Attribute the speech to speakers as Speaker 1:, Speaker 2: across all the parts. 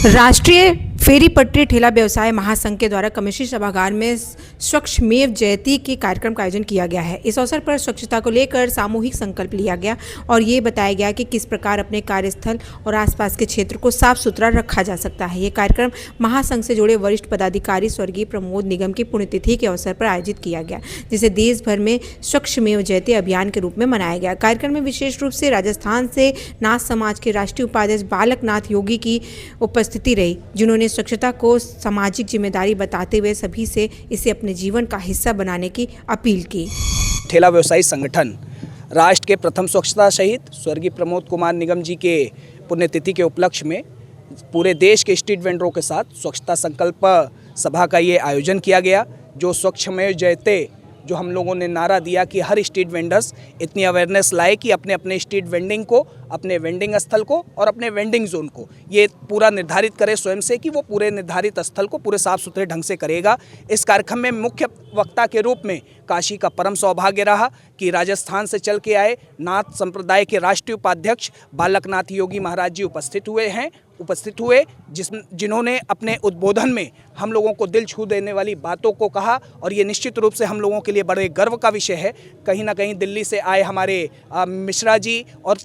Speaker 1: राष्ट्रीय फेरी पटरी ठेला व्यवसाय महासंघ के द्वारा कमिश्री सभागार में स्वच्छमेव जयते के कार्यक्रम का आयोजन किया गया है। इस अवसर पर स्वच्छता को लेकर सामूहिक संकल्प लिया गया और ये बताया गया कि किस प्रकार अपने कार्यस्थल और आसपास के क्षेत्र को साफ सुथरा रखा जा सकता है। ये कार्यक्रम महासंघ से जुड़े वरिष्ठ पदाधिकारी स्वर्गीय प्रमोद निगम की पुण्यतिथि के अवसर पर आयोजित किया गया, जिसे देश भर में स्वच्छमेव जयते अभियान के रूप में मनाया गया। कार्यक्रम में विशेष रूप से राजस्थान से नाथ समाज के राष्ट्रीय उपाध्यक्ष बालकनाथ योगी की उपस्थिति रही, जिन्होंने स्वच्छता को सामाजिक जिम्मेदारी बताते हुए सभी से इसे अपने जीवन का हिस्सा बनाने की अपील की।
Speaker 2: ठेला व्यवसायी संगठन राष्ट्र के प्रथम स्वच्छता शहीद स्वर्गीय प्रमोद कुमार निगम जी के पुण्यतिथि के उपलक्ष्य में पूरे देश के स्ट्रीट वेंडरों के साथ स्वच्छता संकल्प सभा का ये आयोजन किया गया। जो स्वच्छमेव जयते जो हम लोगों ने नारा दिया कि हर स्ट्रीट वेंडर्स इतनी अवेयरनेस लाए कि अपने अपने स्ट्रीट वेंडिंग को, अपने वेंडिंग स्थल को और अपने वेंडिंग जोन को ये पूरा निर्धारित करे स्वयं से कि वो पूरे निर्धारित स्थल को पूरे साफ सुथरे ढंग से करेगा। इस कार्यक्रम में मुख्य वक्ता के रूप में काशी का परम सौभाग्य रहा कि राजस्थान से चल के आए नाथ संप्रदाय के राष्ट्रीय उपाध्यक्ष बालकनाथ योगी महाराज जी उपस्थित हुए जिन्होंने अपने उद्बोधन में हम लोगों को दिल छू देने वाली बातों को कहा। और ये निश्चित रूप से हम लोगों के लिए बड़े गर्व का विषय है। कहीं ना कहीं दिल्ली से आए हमारे मिश्रा जी और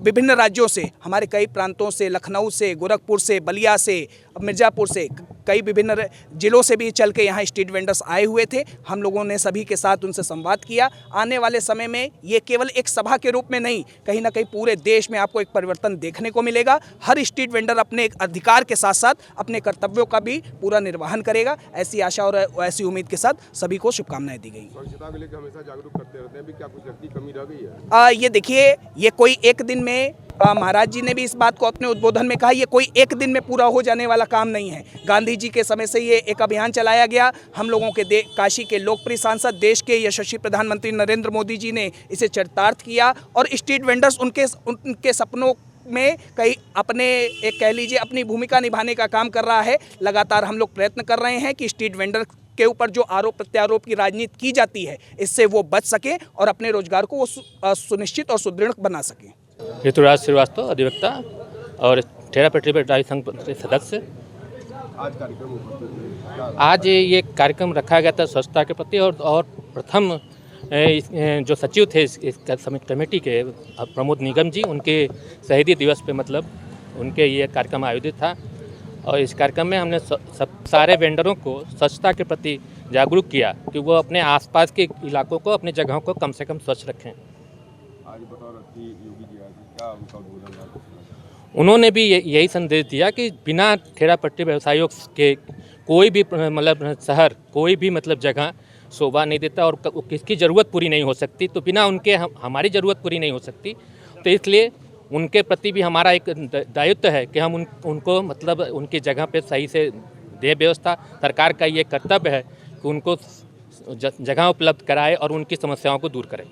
Speaker 2: विभिन्न राज्यों से, हमारे कई प्रांतों से, लखनऊ से, गोरखपुर से, बलिया से, मिर्ज़ापुर से, कई विभिन्न जिलों से भी चल के यहाँ स्ट्रीट वेंडर्स आए हुए थे। हम लोगों ने सभी के साथ उनसे संवाद किया। आने वाले समय में ये केवल एक सभा के रूप में नहीं, कहीं ना कहीं पूरे देश में आपको एक परिवर्तन देखने को मिलेगा। हर स्ट्रीट वेंडर अपने एक अधिकार के साथ साथ अपने कर्तव्यों का भी पूरा निर्वहन करेगा। ऐसी आशा और ऐसी उम्मीद के साथ सभी को शुभकामनाएं दी गई।
Speaker 3: स्वच्छता को लेकर हमेशा जागरूक करते रहते हैं, भी क्या कुछ लगती कमी रह गई है?
Speaker 2: ये देखिए, ये कोई एक दिन में महाराज जी ने भी इस बात को अपने उद्बोधन में कहा, ये कोई एक दिन में पूरा हो जाने वाला काम नहीं है। गांधी जी के समय से ये एक अभियान चलाया गया। हम लोगों के काशी के लोकप्रिय सांसद, देश के यशस्वी प्रधानमंत्री नरेंद्र मोदी जी ने इसे चरितार्थ किया और स्ट्रीट वेंडर्स उनके सपनों में कई अपने एक कह लीजिए अपनी भूमिका निभाने का काम कर रहा है। लगातार हम लोग प्रयत्न कर रहे हैं कि स्ट्रीट वेंडर के ऊपर जो आरोप प्रत्यारोप की राजनीति की जाती है, इससे वो बच सके और अपने रोजगार को वो सुनिश्चित और सुदृढ़ बना सके।
Speaker 4: ऋतुराज श्रीवास्तव, अधिवक्ता और ठेला पटरी व्यवसायी संघ सदस्य। आज ये कार्यक्रम रखा गया था स्वच्छता के प्रति और प्रथम जो सचिव थे इस कमेटी के प्रमोद निगम जी, उनके शहीदी दिवस पे मतलब उनके ये कार्यक्रम आयोजित था। और इस कार्यक्रम में हमने सारे वेंडरों को स्वच्छता के प्रति जागरूक किया कि वो अपने आसपास के इलाकों को, अपनी जगहों को कम से कम स्वच्छ रखें।
Speaker 3: आज योगी जी क्या उनका उद्बोधन रहा?
Speaker 4: उन्होंने भी यही संदेश दिया कि बिना ठेला पट्टी व्यवसायियों के कोई भी मतलब शहर, कोई भी मतलब जगह शोभा नहीं देता और किसकी ज़रूरत पूरी नहीं हो सकती। तो बिना उनके हमारी ज़रूरत पूरी नहीं हो सकती। तो इसलिए उनके प्रति भी हमारा एक दायित्व है कि हम उनको मतलब उनकी जगह पे सही से दे व्यवस्था। सरकार का ये कर्तव्य है कि उनको जगह उपलब्ध कराए और उनकी समस्याओं को दूर करें।